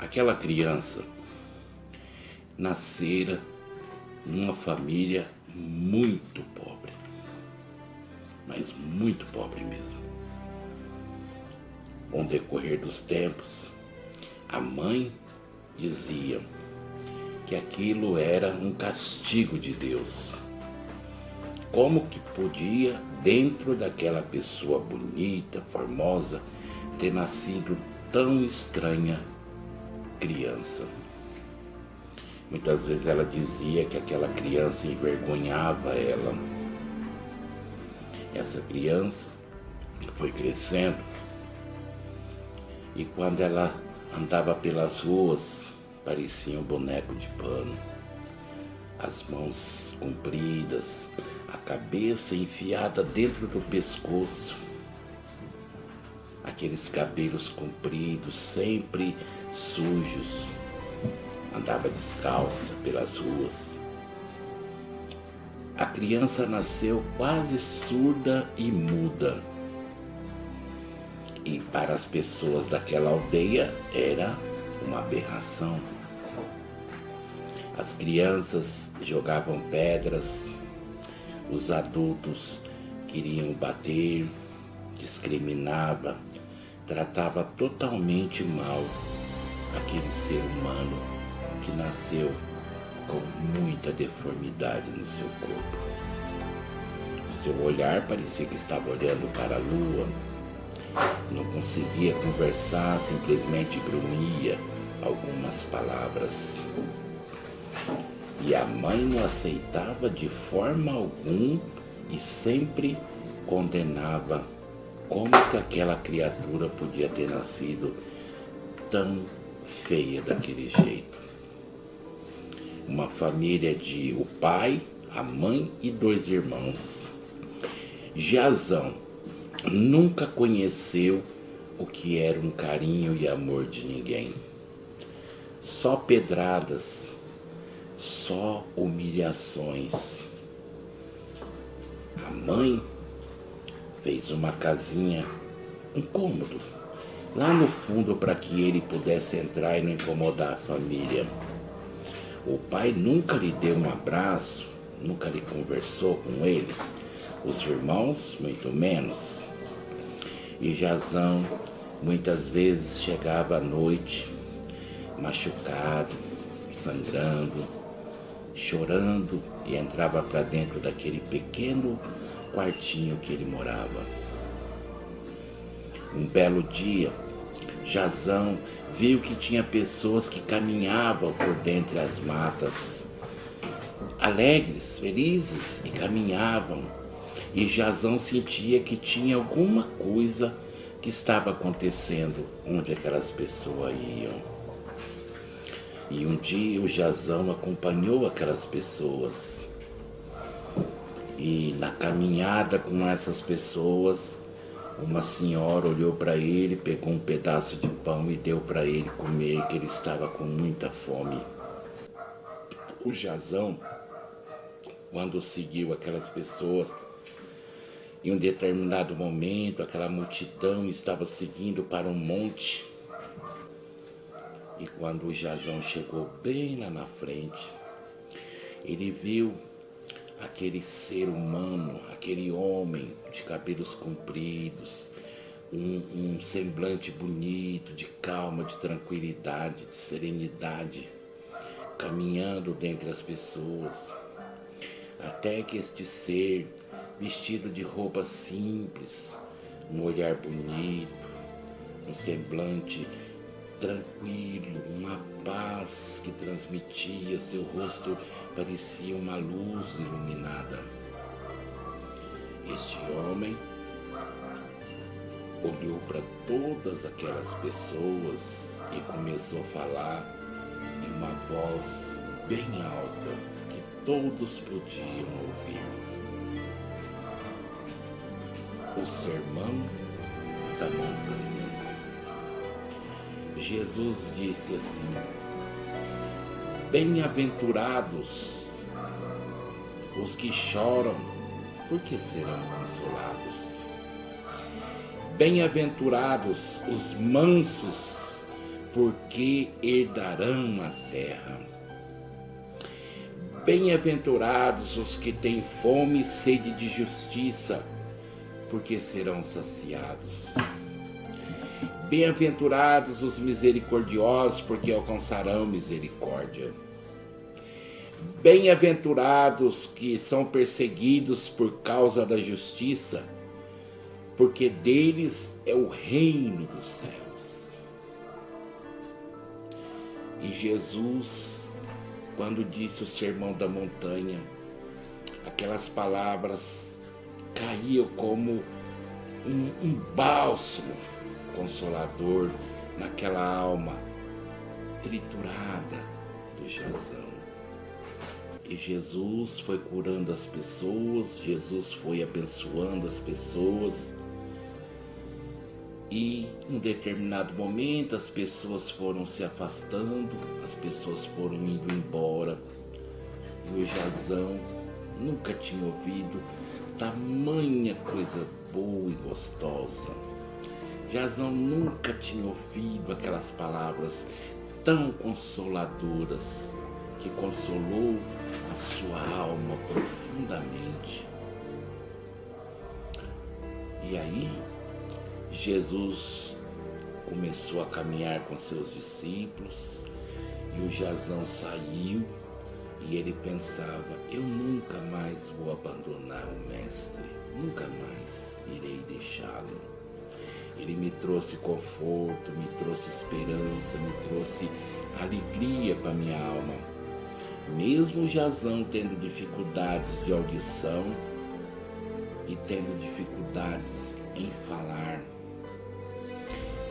Aquela criança nascera numa família muito pobre, mas muito pobre mesmo. Com o decorrer dos tempos, a mãe dizia que aquilo era um castigo de Deus. Como que podia, dentro daquela pessoa bonita, formosa, ter nascido tão estranha criança? Muitas vezes ela dizia que aquela criança envergonhava ela. Essa criança foi crescendo e quando ela andava pelas ruas, parecia um boneco de pano. As mãos compridas, a cabeça enfiada dentro do pescoço, aqueles cabelos compridos, sempre sujos. Andava descalça pelas ruas. A criança nasceu quase surda e muda. E para as pessoas daquela aldeia era uma aberração. As crianças jogavam pedras, os adultos queriam bater, discriminava, tratava totalmente mal aquele ser humano que nasceu com muita deformidade no seu corpo. O seu olhar parecia que estava olhando para a lua, não conseguia conversar, simplesmente grunhia algumas palavras. E a mãe não aceitava de forma alguma e sempre condenava como que aquela criatura podia ter nascido tão feia daquele jeito. Uma família de o pai, a mãe e 2 irmãos. Jazão nunca conheceu o que era um carinho e amor de ninguém. Só pedradas, só humilhações. A mãe fez uma casinha, um cômodo, lá no fundo para que ele pudesse entrar e não incomodar a família. O pai nunca lhe deu um abraço, nunca lhe conversou com ele. Os irmãos, muito menos. E Jazão muitas vezes chegava à noite, machucado, sangrando, chorando e entrava para dentro daquele pequeno quartinho que ele morava. Um belo dia, Jazão viu que tinha pessoas que caminhavam por dentre as matas, alegres, felizes, e caminhavam. E Jazão sentia que tinha alguma coisa que estava acontecendo onde aquelas pessoas iam. E um dia o Jazão acompanhou aquelas pessoas. E na caminhada com essas pessoas, uma senhora olhou para ele, pegou um pedaço de pão e deu para ele comer, que ele estava com muita fome. O Jazão, quando seguiu aquelas pessoas, em um determinado momento, aquela multidão estava seguindo para um monte. E quando o Jazão chegou bem lá na frente, ele viu aquele ser humano, aquele homem de cabelos compridos, um semblante bonito, de calma, de tranquilidade, de serenidade, caminhando dentre as pessoas, até que este ser, vestido de roupa simples, um olhar bonito, um semblante tranquilo, uma paz que transmitia, seu rosto parecia uma luz iluminada. Este homem olhou para todas aquelas pessoas e começou a falar em uma voz bem alta que todos podiam ouvir. O Sermão da Montanha. Jesus disse assim: bem-aventurados os que choram, porque serão consolados. Bem-aventurados os mansos, porque herdarão a terra. Bem-aventurados os que têm fome e sede de justiça, porque serão saciados. Bem-aventurados os misericordiosos, porque alcançarão misericórdia. Bem-aventurados que são perseguidos por causa da justiça, porque deles é o reino dos céus. E Jesus, quando disse o Sermão da Montanha, aquelas palavras caíam como um bálsamo consolador naquela alma triturada do Jazão. E Jesus foi curando as pessoas, Jesus foi abençoando as pessoas. E em um determinado momento as pessoas foram se afastando, as pessoas foram indo embora. E o Jazão nunca tinha ouvido tamanha coisa boa e gostosa. Jazão nunca tinha ouvido aquelas palavras tão consoladoras que consolou a sua alma profundamente. E aí, Jesus começou a caminhar com seus discípulos e o Jazão saiu e ele pensava: eu nunca mais vou abandonar o Mestre, nunca mais irei deixá-lo. Ele me trouxe conforto, me trouxe esperança, me trouxe alegria para minha alma. Mesmo o Jazão tendo dificuldades de audição e tendo dificuldades em falar,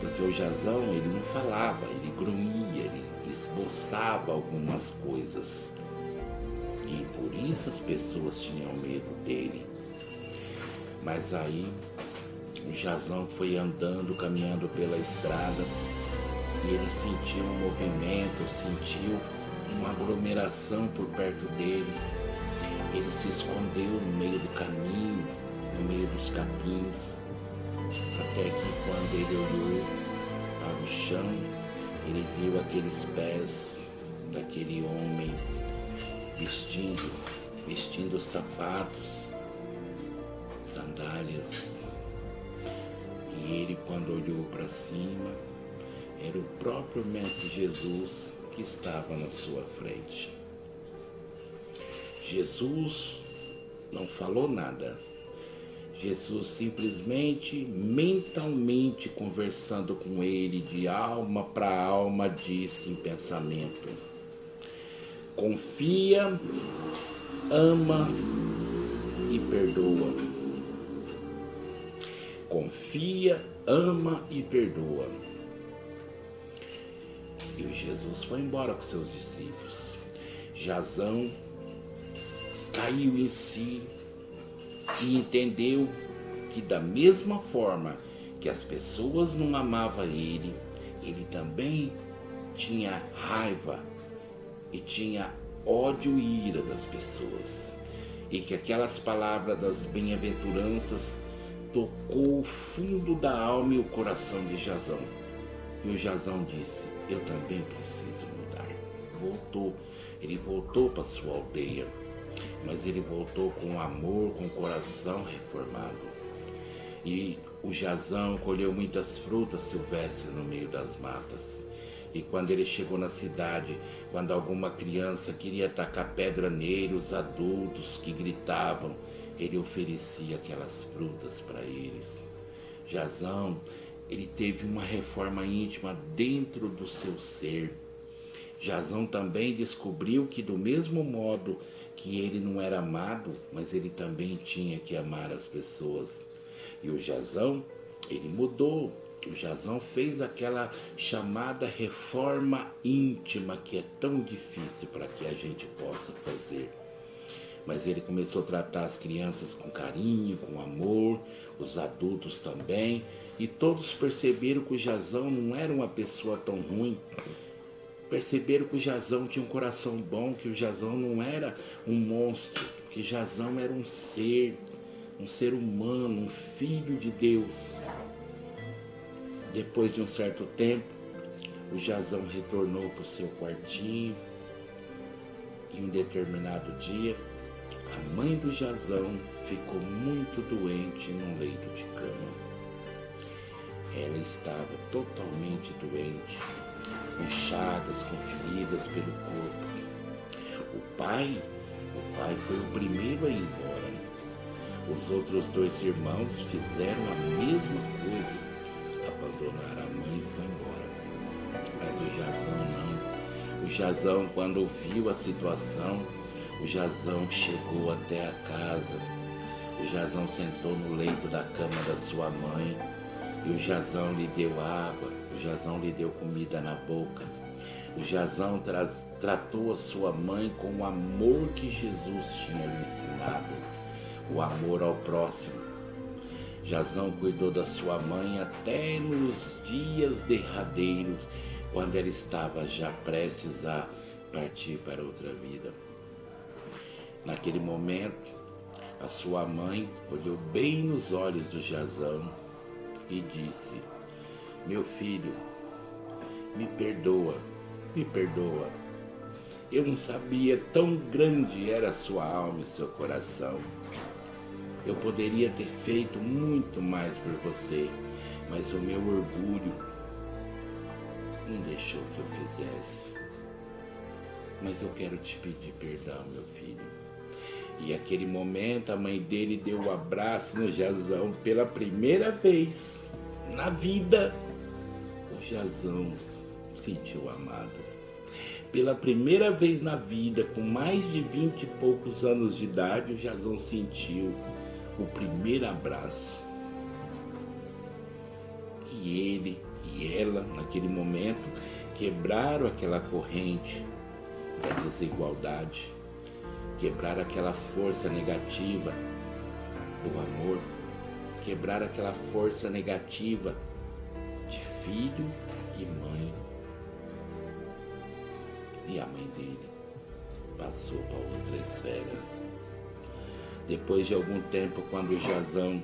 porque o Jazão ele não falava, ele grunhia, ele esboçava algumas coisas e por isso as pessoas tinham medo dele. Mas aí o Jazão foi andando, caminhando pela estrada e ele sentiu um movimento, sentiu uma aglomeração por perto dele. Ele se escondeu no meio do caminho, no meio dos capins, até que quando ele olhou para o chão, ele viu aqueles pés daquele homem vestindo sapatos, sandálias. E ele, quando olhou para cima, era o próprio Mestre Jesus que estava na sua frente. Jesus não falou nada. Jesus simplesmente, mentalmente conversando com ele, de alma para alma, disse em pensamento: confia, ama e perdoa. Confia, ama e perdoa. E o Jesus foi embora com seus discípulos. Jazão caiu em si e entendeu que da mesma forma que as pessoas não amavam ele, ele também tinha raiva e tinha ódio e ira das pessoas. E que aquelas palavras das bem-aventuranças tocou o fundo da alma e o coração de Jazão. E o Jazão disse: eu também preciso mudar. Ele voltou para sua aldeia, mas ele voltou com amor, com o coração reformado. E o Jazão colheu muitas frutas silvestres no meio das matas. E quando ele chegou na cidade, quando alguma criança queria tacar pedra nele, os adultos que gritavam, ele oferecia aquelas frutas para eles. Jazão, ele teve uma reforma íntima dentro do seu ser. Jazão também descobriu que do mesmo modo que ele não era amado, mas ele também tinha que amar as pessoas. E o Jazão, ele mudou. O Jazão fez aquela chamada reforma íntima que é tão difícil para que a gente possa fazer. Mas ele começou a tratar as crianças com carinho, com amor, os adultos também. E todos perceberam que o Jazão não era uma pessoa tão ruim. Perceberam que o Jazão tinha um coração bom, que o Jazão não era um monstro, que Jazão era um ser humano, um filho de Deus. Depois de um certo tempo, O Jazão retornou para o seu quartinho e em um determinado dia, a mãe do Jazão ficou muito doente num leito de cama. Ela estava totalmente doente, com chagas, com feridas pelo corpo. O pai foi o primeiro a ir embora. Os outros 2 irmãos fizeram a mesma coisa, abandonaram a mãe e foi embora. Mas o Jazão não. O Jazão, quando viu a situação, o Jazão chegou até a casa. O Jazão sentou no leito da cama da sua mãe e o Jazão lhe deu água, o Jazão lhe deu comida na boca. O Jazão tratou a sua mãe com o amor que Jesus tinha lhe ensinado, o amor ao próximo. Jazão cuidou da sua mãe até nos dias derradeiros, quando ela estava já prestes a partir para outra vida. Naquele momento, a sua mãe olhou bem nos olhos do Jazão e disse: meu filho, me perdoa. Eu não sabia tão grande era a sua alma e seu coração. Eu poderia ter feito muito mais por você, mas o meu orgulho não deixou que eu fizesse. Mas eu quero te pedir perdão, meu filho. E naquele momento a mãe dele deu um abraço no Jazão pela primeira vez na vida. O Jazão sentiu amado. Pela primeira vez na vida, com mais de 20 e poucos anos de idade, o Jazão sentiu o primeiro abraço. E ele e ela, naquele momento, quebraram aquela corrente da desigualdade, quebraram aquela força negativa do amor, quebraram aquela força negativa de filho e mãe. E a mãe dele passou para outra esfera. Depois de algum tempo, quando o Jazão,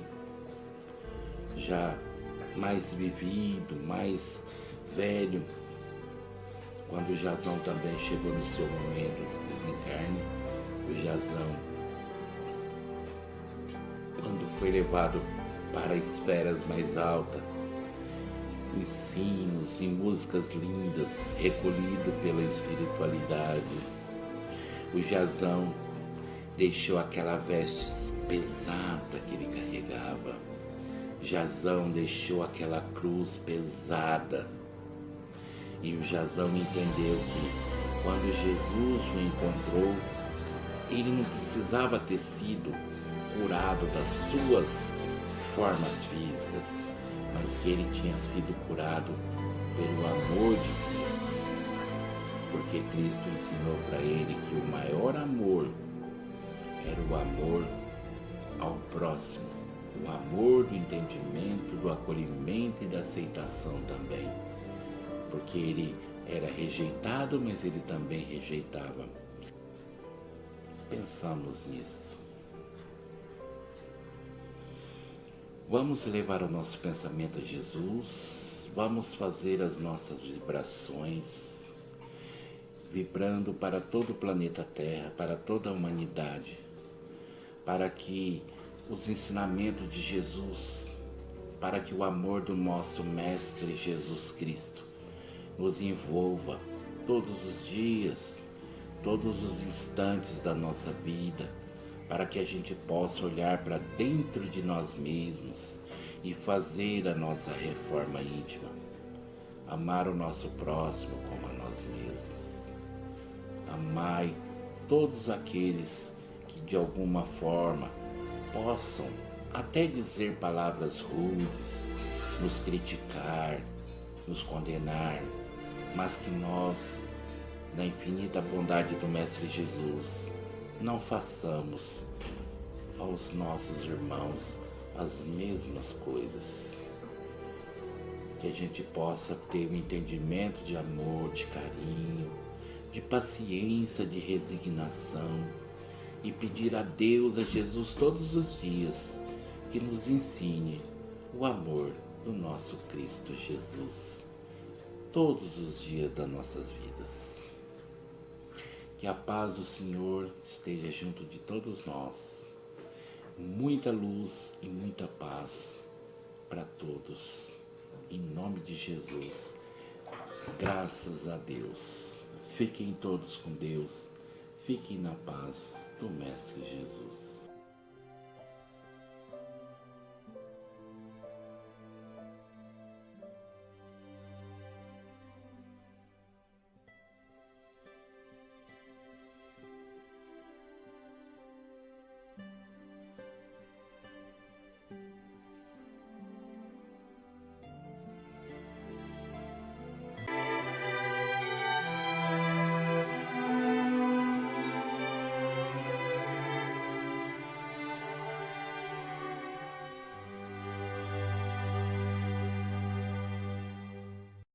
já mais vivido, mais velho, quando o Jazão também chegou no seu momento de desencarne, o Jazão, quando foi levado para esferas mais altas, ensinos e músicas lindas, recolhido pela espiritualidade, o Jazão deixou aquela veste pesada que ele carregava. Jazão deixou aquela cruz pesada. E o Jazão entendeu que quando Jesus o encontrou, ele não precisava ter sido curado das suas formas físicas, mas que ele tinha sido curado pelo amor de Cristo. Porque Cristo ensinou para ele que o maior amor era o amor ao próximo, o amor do entendimento, do acolhimento e da aceitação também. Porque ele era rejeitado, mas ele também rejeitava. Pensamos nisso. Vamos levar o nosso pensamento a Jesus, vamos fazer as nossas vibrações, vibrando para todo o planeta Terra, para toda a humanidade, para que os ensinamentos de Jesus, para que o amor do nosso Mestre Jesus Cristo nos envolva todos os dias, todos os instantes da nossa vida, para que a gente possa olhar para dentro de nós mesmos e fazer a nossa reforma íntima, amar o nosso próximo como a nós mesmos. Amai todos aqueles que de alguma forma possam até dizer palavras rudes, nos criticar, nos condenar, mas que nós, na infinita bondade do Mestre Jesus, não façamos aos nossos irmãos as mesmas coisas. Que a gente possa ter um entendimento de amor, de carinho, de paciência, de resignação e pedir a Deus, a Jesus todos os dias, que nos ensine o amor do nosso Cristo Jesus. todos os dias das nossas vidas. Que a paz do Senhor esteja junto de todos nós. Muita luz e muita paz para todos. Em nome de Jesus. Graças a Deus. Fiquem todos com Deus. Fiquem na paz do Mestre Jesus.